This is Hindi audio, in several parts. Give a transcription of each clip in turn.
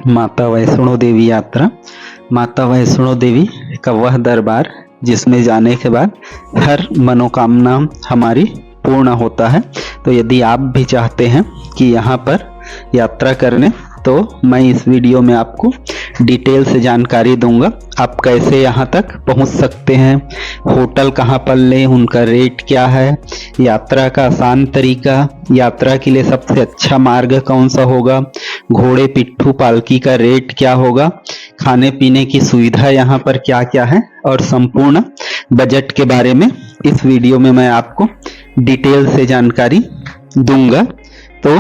माता वैष्णो देवी यात्रा। माता वैष्णो देवी का वह दरबार जिसमें जाने के बाद हर मनोकामना हमारी पूर्ण होता है। तो यदि आप भी चाहते हैं कि यहाँ पर यात्रा करने, तो मैं इस वीडियो में आपको डिटेल से जानकारी दूंगा। आप कैसे यहाँ तक पहुँच सकते हैं, होटल कहाँ पर लें, उनका रेट क्या है, यात्रा का आसान तरीका, यात्रा के लिए सबसे अच्छा मार्ग कौन सा होगा, घोड़े पिट्ठू पालकी का रेट क्या होगा, खाने पीने की सुविधा यहाँ पर क्या क्या है, और संपूर्ण बजट के बारे में इस वीडियो में मैं आपको डिटेल से जानकारी दूंगा। तो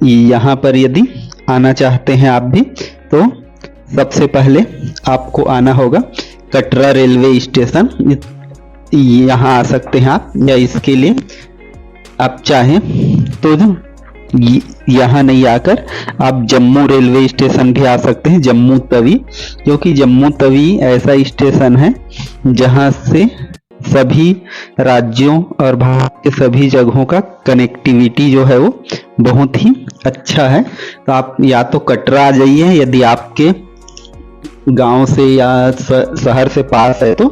यहाँ पर यदि आना चाहते हैं आप भी, तो सबसे पहले आपको आना होगा कटरा रेलवे स्टेशन। यहाँ आ सकते हैं आप, या इसके लिए आप चाहें तो यहाँ नहीं आकर आप जम्मू रेलवे स्टेशन भी आ सकते हैं, जम्मू तवी। क्योंकि जम्मू तवी ऐसा स्टेशन है जहाँ से सभी राज्यों और भारत के सभी जगहों का कनेक्टिविटी जो है वो बहुत ही अच्छा है। तो आप या तो कटरा आ जाइए यदि आपके गांव से या शहर से पास है तो,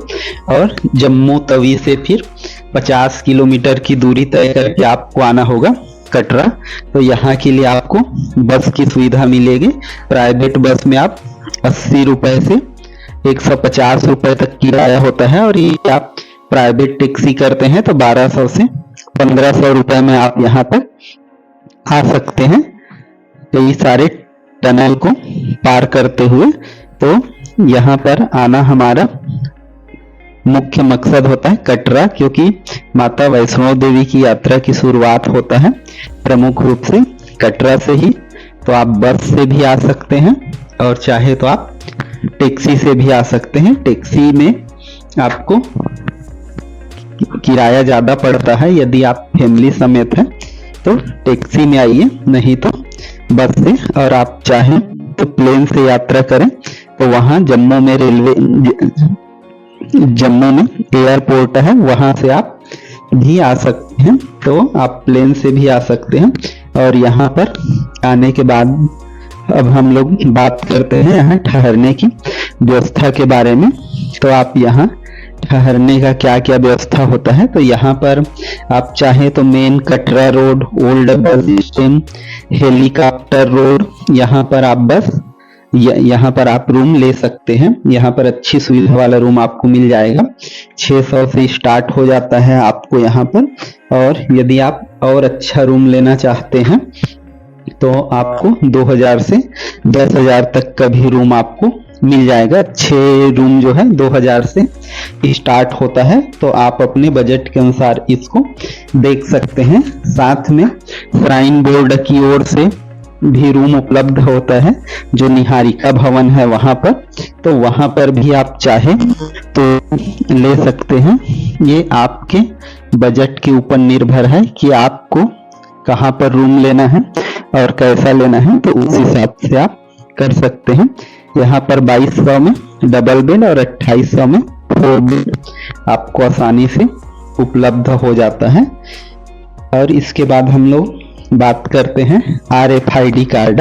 और जम्मू तवी से फिर 50 किलोमीटर की दूरी तय करके आपको आना होगा कटरा। तो यहाँ के लिए आपको बस की सुविधा मिलेगी। प्राइवेट बस में आप 80 रुपए से 150 रुपए तक किराया होता है, और ये आप प्राइवेट टैक्सी करते हैं तो 1200 से 1500 रुपए में आप यहाँ तक आ सकते हैं कई सारे टनल को पार करते हुए। तो यहाँ पर आना हमारा मुख्य मकसद होता है कटरा, क्योंकि माता वैष्णो देवी की यात्रा की शुरुआत होता है प्रमुख रूप से कटरा से ही। तो आप बस से भी आ सकते हैं और चाहे तो आप टैक्सी से भी आ सकते हैं। टैक्सी में आपको किराया ज़्यादा पड़ता है, यदि आप फैमिली समेत हैं तो टैक्सी में आइए, नहीं तो बस से। और आप चाहें तो प्लेन से यात्रा करें तो वहाँ जम्मू में एयरपोर्ट है, वहाँ से आप भी आ सकते हैं। तो आप प्लेन से भी आ सकते हैं। और यहाँ पर आने के बाद अब हम लोग बात करते हैं यहाँ ठहरने की व्यवस्था के बारे में। तो आप यहाँ ठहरने का क्या क्या व्यवस्था होता है, तो यहाँ पर आप चाहें तो main Katra road, old bus stand, helicopter road, यहाँ पर आप बस यहाँ पर आप रूम ले सकते हैं। यहाँ पर अच्छी सुविधा वाला रूम आपको मिल जाएगा। 600 से स्टार्ट हो जाता है आपको यहाँ पर। और यदि आप और अच्छा रूम लेना चाहते हैं तो आपको 2000 से 10,000 तक का भी रूम आपको मिल जाएगा। अच्छे रूम जो है 2000 से स्टार्ट होता है। तो आप अपने बजट के अनुसार इसको देख सकते हैं। साथ में श्राइन बोर्ड की ओर से भी रूम उपलब्ध होता है, जो निहारिका भवन है वहां पर। तो वहां पर भी आप चाहे तो ले सकते हैं। ये आपके बजट के ऊपर निर्भर है कि आपको कहां पर रूम लेना है और कैसा लेना है, तो उस हिसाब से आप कर सकते हैं। यहाँ पर 2200 में डबल बेड और 2800 में 4 बेड आपको आसानी से उपलब्ध हो जाता है। और इसके बाद हम लोग बात करते हैं RFID कार्ड।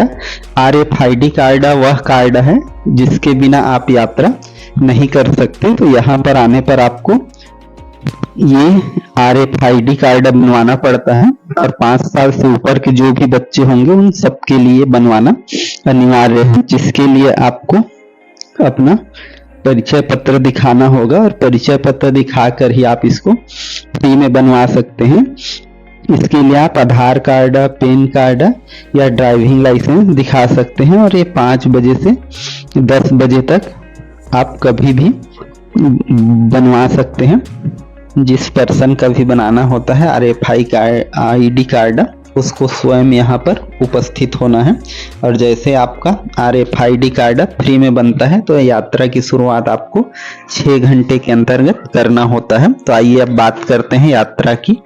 RFID कार्ड वह कार्ड है जिसके बिना आप यात्रा नहीं कर सकते। तो यहाँ पर आने पर आपको ये RFID कार्ड बनवाना पड़ता है, और 5 साल से ऊपर के जो भी बच्चे होंगे उन सबके लिए बनवाना अनिवार्य है, जिसके लिए आपको अपना परिचय पत्र दिखाना होगा। और परिचय पत्र दिखाकर ही आप इसको फ्री में बनवा सकते हैं। इसके लिए आप आधार कार्ड, पैन कार्ड या ड्राइविंग लाइसेंस दिखा सकते हैं। और ये 5 बजे से 10 बजे तक आप कभी भी बनवा सकते हैं। जिस पर्सन का भी बनाना होता है RFID कार्ड, उसको स्वयं यहाँ पर उपस्थित होना है। और जैसे आपका RFID कार्ड फ्री में बनता है तो यात्रा की शुरुआत आपको 6 घंटे के अंतर्गत करना होता है। तो आइए अब बात करते हैं यात्रा की।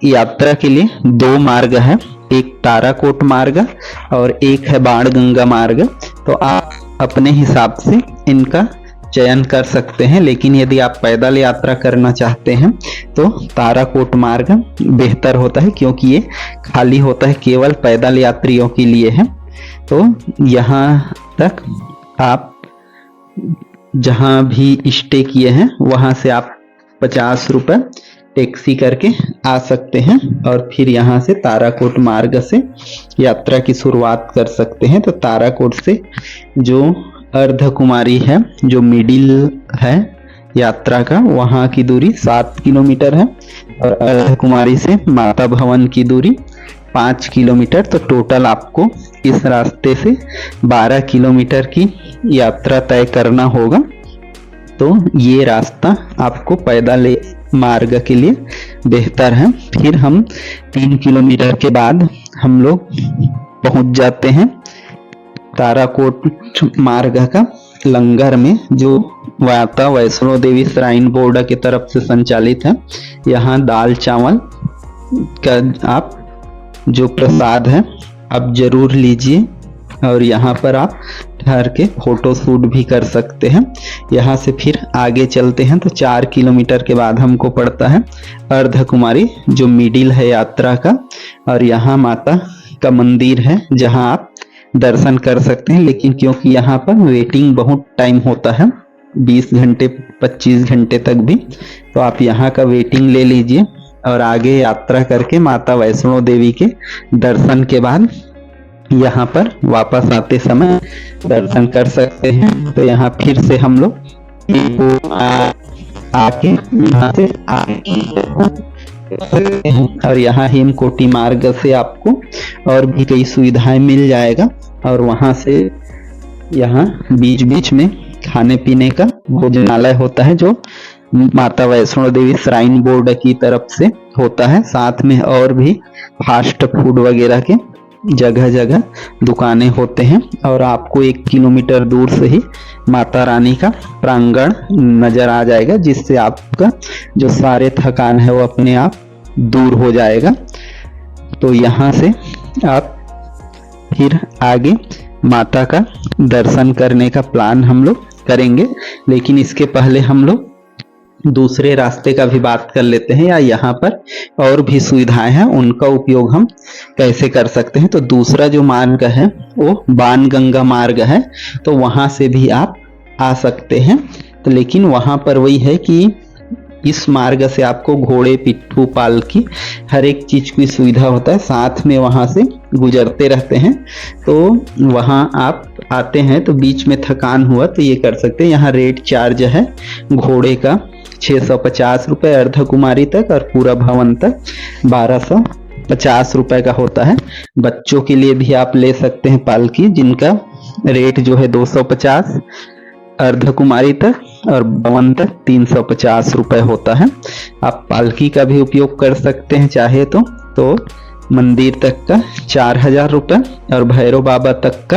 यात्रा के लिए 2 मार्ग है, एक ताराकोट मार्ग और एक है बाणगंगा मार्ग। तो आप अपने हिसाब से इनका चयन कर सकते हैं, लेकिन यदि आप पैदल यात्रा करना चाहते हैं तो ताराकोट मार्ग बेहतर होता है, क्योंकि ये खाली होता है, केवल पैदल यात्रियों के लिए है। तो यहाँ तक आप जहां भी स्टे किए हैं वहां से आप 50 रुपए टैक्सी करके आ सकते हैं और फिर यहाँ से ताराकोट मार्ग से यात्रा की शुरुआत कर सकते हैं। तो ताराकोट से जो अर्धकुमारी है, जो मिडिल है यात्रा का, वहाँ की दूरी 7 किलोमीटर है और अर्धकुमारी से माता भवन की दूरी 5 किलोमीटर। तो टोटल आपको इस रास्ते से 12 किलोमीटर की यात्रा तय करना होगा। तो ये रास्ता आपको पैदल मार्ग के लिए बेहतर है। फिर हम 3 किलोमीटर के बाद हम लोग पहुंच जाते हैं ताराकोट मार्ग का लंगर में, जो माता वैष्णो देवी श्राइन बोर्ड की तरफ से संचालित है। यहाँ दाल चावल का आप जो प्रसाद है आप जरूर लीजिए और यहाँ पर आप ठहर के फोटो शूट भी कर सकते हैं। यहाँ से फिर आगे चलते हैं तो 4 किलोमीटर के बाद हमको पड़ता है अर्धकुमारी, जो मिडिल है यात्रा का, और यहाँ माता का मंदिर है जहाँ आप दर्शन कर सकते हैं। लेकिन क्योंकि यहाँ पर वेटिंग बहुत टाइम होता है, 20 घंटे 25 घंटे तक भी, तो आप यहाँ का वेटिंग ले लीजिए और आगे यात्रा करके माता वैष्णो देवी के दर्शन के बाद यहाँ पर वापस आते समय दर्शन कर सकते हैं। तो यहाँ फिर से हम लोग आके यहाँ से और यहाँ हेमकोटी मार्ग से आपको और भी कई सुविधाएं मिल जाएगा। और वहां से यहाँ बीच बीच में खाने पीने का भोजनालय होता है, जो माता वैष्णो देवी श्राइन बोर्ड की तरफ से होता है। साथ में और भी फास्ट फूड वगैरह के जगह जगह दुकानें होते हैं और आपको 1 किलोमीटर दूर से ही माता रानी का प्रांगण नजर आ जाएगा, जिससे आपका जो सारे थकान है वो अपने आप दूर हो जाएगा। तो यहाँ से आप फिर आगे माता का दर्शन करने का प्लान हम लोग करेंगे। लेकिन इसके पहले हम लोग दूसरे रास्ते का भी बात कर लेते हैं, या यहाँ पर और भी सुविधाएं हैं उनका उपयोग हम कैसे कर सकते हैं। तो दूसरा जो मार्ग है वो बाणगंगा मार्ग है, तो वहां से भी आप आ सकते हैं। तो लेकिन वहां पर वही है कि इस मार्ग से आपको घोड़े, पिट्ठू, पालकी हर एक चीज की सुविधा होता है, साथ में वहां से गुजरते रहते हैं। तो वहां आप आते हैं तो बीच में थकान हुआ तो ये कर सकते हैं। यहाँ रेट चार्ज है घोड़े का 650 रुपए अर्धकुमारी तक, और पूरा भवन तक 1250 रुपए का होता है। बच्चों के लिए भी आप ले सकते हैं पालकी, जिनका रेट जो है 250 अर्धकुमारी तक और भवन तक 350 रुपए होता है। आप पालकी का भी उपयोग कर सकते हैं चाहे तो मंदिर तक का 4000 रुपए, और भैरव बाबा तक का,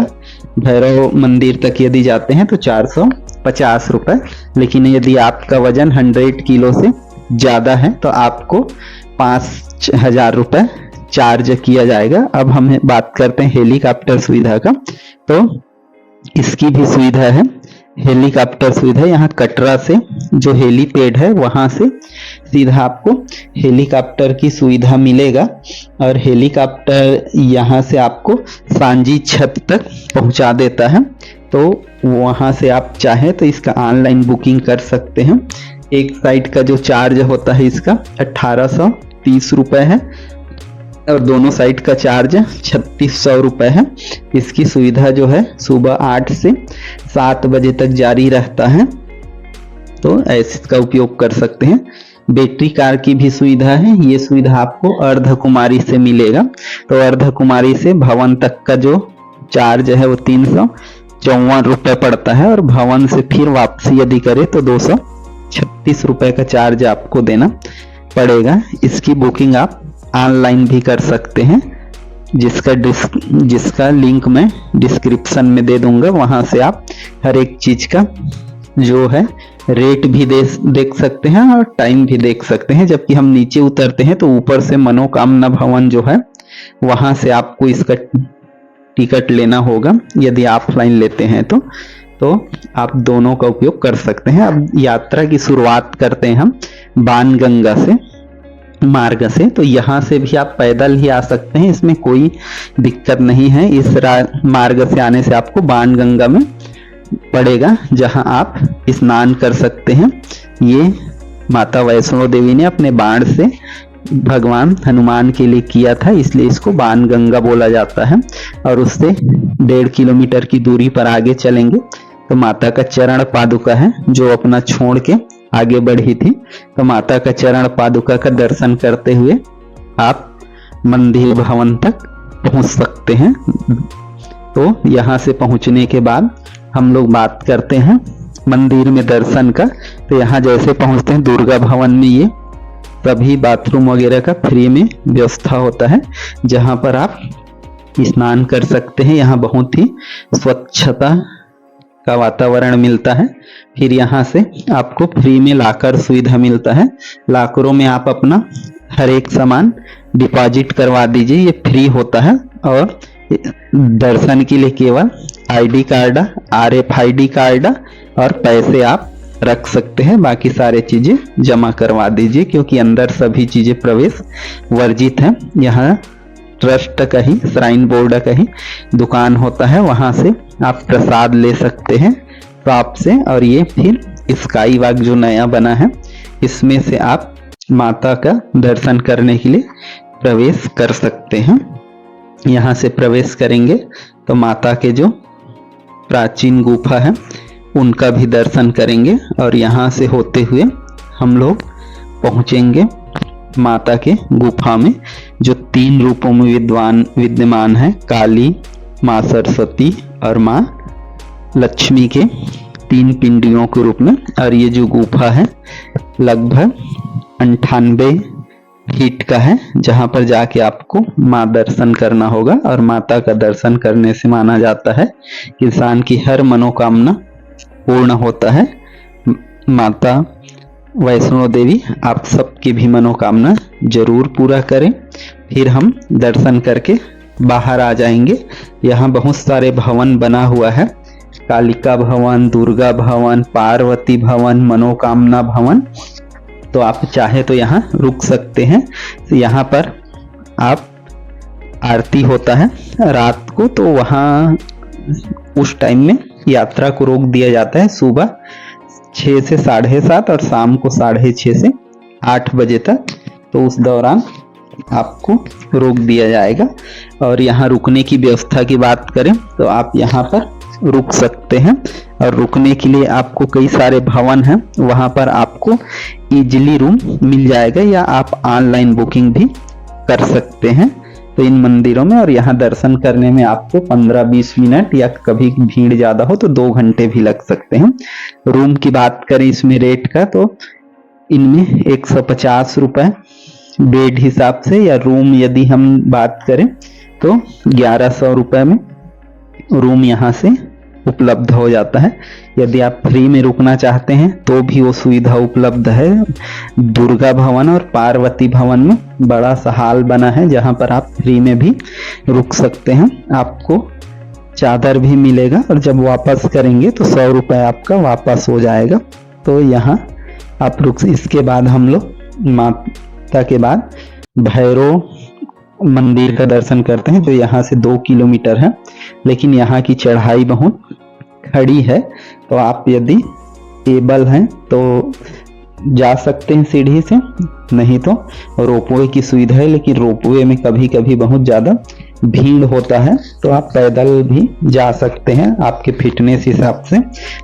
भैरव मंदिर तक यदि जाते हैं तो 450 रुपए। लेकिन यदि आपका वजन 100 किलो से ज्यादा है तो आपको 5000 रुपए चार्ज किया जाएगा। अब हम बात करते हैं हेलीकॉप्टर सुविधा का। तो इसकी भी सुविधा है, हेलीकॉप्टर सुविधा। यहाँ कटरा से जो हेलीपैड है वहां से सीधा आपको हेलीकॉप्टर की सुविधा मिलेगा, और हेलीकॉप्टर यहाँ से आपको सांजी छत तक पहुंचा देता है। तो वहां से आप चाहें तो इसका ऑनलाइन बुकिंग कर सकते हैं। एक साइड का जो चार्ज होता है इसका 1830 रुपए है, और दोनों साइड का चार्ज 3600 रुपए है। इसकी सुविधा जो है सुबह 8 से 7 बजे तक जारी रहता है, तो ऐसे इसका उपयोग कर सकते हैं। बैटरी कार की भी सुविधा है, ये सुविधा आपको अर्धकुमारी से मिलेगा। तो अर्धकुमारी से भवन तक का जो चार्ज है वो 354 रुपए पड़ता है, और भवन से फिर वापसी यदि करे तो 236 रुपए का चार्ज आपको देना पड़ेगा। इसकी बुकिंग आप ऑनलाइन भी कर सकते हैं, जिसका लिंक मैं डिस्क्रिप्शन में दे दूंगा। वहां से आप हर एक चीज का जो है रेट भी देख सकते हैं और टाइम भी देख सकते हैं। जबकि हम नीचे उतरते हैं तो ऊपर से मनोकामना भवन जो है वहां से आपको इसका टिकट लेना होगा यदि ऑफलाइन लेते हैं तो आप दोनों का उपयोग कर सकते हैं। अब यात्रा की शुरुआत करते हैं हम बाणगंगा से। मार्ग से, तो यहाँ से भी आप पैदल ही आ सकते हैं, इसमें कोई दिक्कत नहीं है। इस मार्ग से आने से आपको बाणगंगा में पड़ेगा, जहाँ आप स्नान कर सकते हैं। ये माता वैष्णो देवी ने अपने बाण से भगवान हनुमान के लिए किया था, इसलिए इसको बाणगंगा बोला जाता है। और उससे 1.5 किलोमीटर की दूरी पर आगे चलेंगे तो माता का चरण पादुका है, जो अपना छोड़ के आगे बढ़ी थी। तो माता का चरण पादुका का दर्शन करते हुए आप मंदिर भवन तक पहुंच सकते हैं। तो यहाँ से पहुंचने के बाद हम लोग बात करते हैं मंदिर में दर्शन का। तो यहाँ जैसे पहुंचते हैं दुर्गा भवन में, ये सभी बाथरूम वगैरह का फ्री में व्यवस्था होता है, जहाँ पर आप स्नान कर सकते हैं। यहाँ बहुत ही स्वच्छता का वातावरण मिलता है। फिर यहाँ से आपको फ्री में लॉकर सुविधा मिलता है। लॉकरों में आप अपना हर एक सामान डिपॉजिट करवा दीजिए, ये फ्री होता है। और दर्शन के लिए केवल आईडी कार्ड, RFID कार्ड और पैसे आप रख सकते हैं, बाकी सारे चीजें जमा करवा दीजिए, क्योंकि अंदर सभी चीजें प्रवेश वर्जित है। यहाँ ट्रस्ट का ही, श्राइन बोर्ड का ही दुकान होता है, वहां से आप प्रसाद ले सकते हैं शॉप से। और ये फिर स्काई वॉक जो नया बना है, इसमें से आप माता का दर्शन करने के लिए प्रवेश कर सकते हैं। यहाँ से प्रवेश करेंगे तो माता के जो प्राचीन गुफा है उनका भी दर्शन करेंगे। और यहाँ से होते हुए हम लोग पहुँचेंगे माता के गुफा में, जो 3 रूपों में विद्यमान है, काली, माँ सरस्वती और माँ लक्ष्मी के 3 पिंडियों के रूप में। और ये जो गुफा है लगभग 98 फीट का है, जहाँ पर जाके आपको माँ दर्शन करना होगा। और माता का दर्शन करने से माना जाता है कि इंसान की हर मनोकामना पूर्ण होता है। माता वैष्णो देवी आप सबकी भी मनोकामना जरूर पूरा करें। फिर हम दर्शन करके बाहर आ जाएंगे। यहाँ बहुत सारे भवन बना हुआ है, कालिका भवन, दुर्गा भवन, पार्वती भवन, मनोकामना भवन। तो आप चाहे तो यहाँ रुक सकते हैं। तो यहाँ पर आप आरती होता है रात को, तो वहाँ उस टाइम में यात्रा को रोक दिया जाता है, सुबह 6 से 7:30 और शाम को 6:30 से 8 बजे तक। तो उस दौरान आपको रोक दिया जाएगा। और यहाँ रुकने की व्यवस्था की बात करें तो आप यहाँ पर रुक सकते हैं। और रुकने के लिए आपको कई सारे भवन हैं, वहाँ पर आपको इजीली रूम मिल जाएगा, या आप ऑनलाइन बुकिंग भी कर सकते हैं तो इन मंदिरों में। और यहाँ दर्शन करने में आपको 15-20 मिनट या कभी भीड़ ज़्यादा हो तो 2 घंटे भी लग सकते हैं। रूम की बात करें इसमें रेट का, तो इनमें 150 रुपये बेड हिसाब से, या रूम यदि हम बात करें तो 1100 रुपये में रूम यहाँ से उपलब्ध हो जाता है। यदि आप फ्री में रुकना चाहते हैं तो भी वो सुविधा उपलब्ध है। दुर्गा भवन और पार्वती भवन में बड़ा सा हॉल बना है, जहाँ पर आप फ्री में भी रुक सकते हैं। आपको चादर भी मिलेगा, और जब वापस करेंगे तो 100 रुपये आपका वापस हो जाएगा। तो यहाँ आप रुक। इसके बाद हम लोग माता के बाद भैरव मंदिर का दर्शन करते हैं, जो यहाँ से 2 किलोमीटर है, लेकिन यहाँ की चढ़ाई बहुत खड़ी है। तो आप यदि एबल हैं तो जा सकते हैं सीढ़ी से, नहीं तो रोपवे की सुविधा है, लेकिन रोपवे में कभी कभी बहुत ज़्यादा भीड़ होता है, तो आप पैदल भी जा सकते हैं आपके फिटनेस हिसाब से।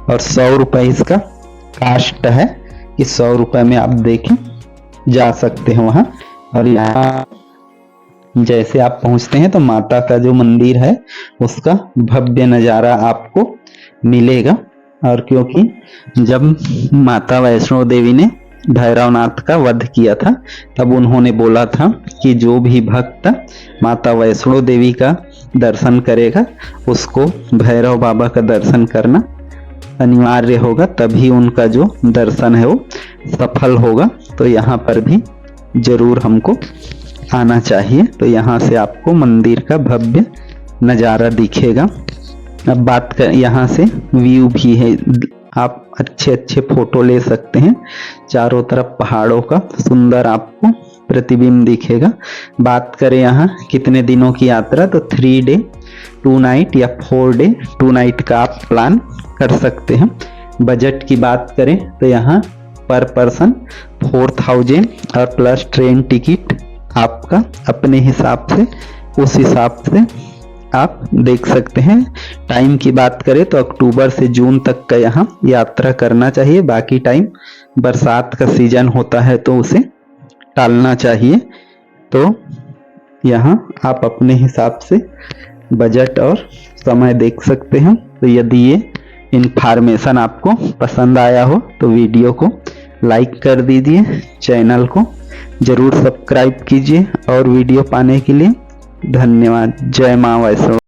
और 100 रुपये इसका कास्ट है, कि 100 रुपये में आप देखें जा सकते हैं वहाँ। और यहाँ जैसे आप पहुँचते हैं तो माता का जो मंदिर है उसका भव्य नज़ारा आपको मिलेगा। और क्योंकि जब माता वैष्णो देवी ने भैरवनाथ का वध किया था, तब उन्होंने बोला था कि जो भी भक्त माता वैष्णो देवी का दर्शन करेगा उसको भैरव बाबा का दर्शन करना अनिवार्य होगा, तभी उनका जो दर्शन है वो सफल होगा। तो यहाँ पर भी जरूर हमको आना चाहिए। तो यहाँ से आपको मंदिर का भव्य नज़ारा दिखेगा। अब बात कर, यहाँ से व्यू भी है, आप अच्छे अच्छे फोटो ले सकते हैं। चारों तरफ पहाड़ों का सुंदर आपको प्रतिबिंब दिखेगा। बात करें यहाँ कितने दिनों की यात्रा, तो 3 डे 2 नाइट या 4 डे 2 नाइट का आप प्लान कर सकते हैं। बजट की बात करें तो यहाँ पर पर्सन 4000 और प्लस ट्रेन टिकट आपका अपने हिसाब से, उस हिसाब से आप देख सकते हैं। टाइम की बात करें तो अक्टूबर से जून तक का यहाँ यात्रा करना चाहिए। बाकी टाइम बरसात का सीजन होता है तो उसे टालना चाहिए। तो यहाँ आप अपने हिसाब से बजट और समय देख सकते हैं। तो यदि ये इन्फॉर्मेशन आपको पसंद आया हो तो वीडियो को लाइक कर दीजिए, चैनल को जरूर सब्सक्राइब कीजिए और वीडियो पाने के लिए धन्यवाद। जय मां वैष्णो।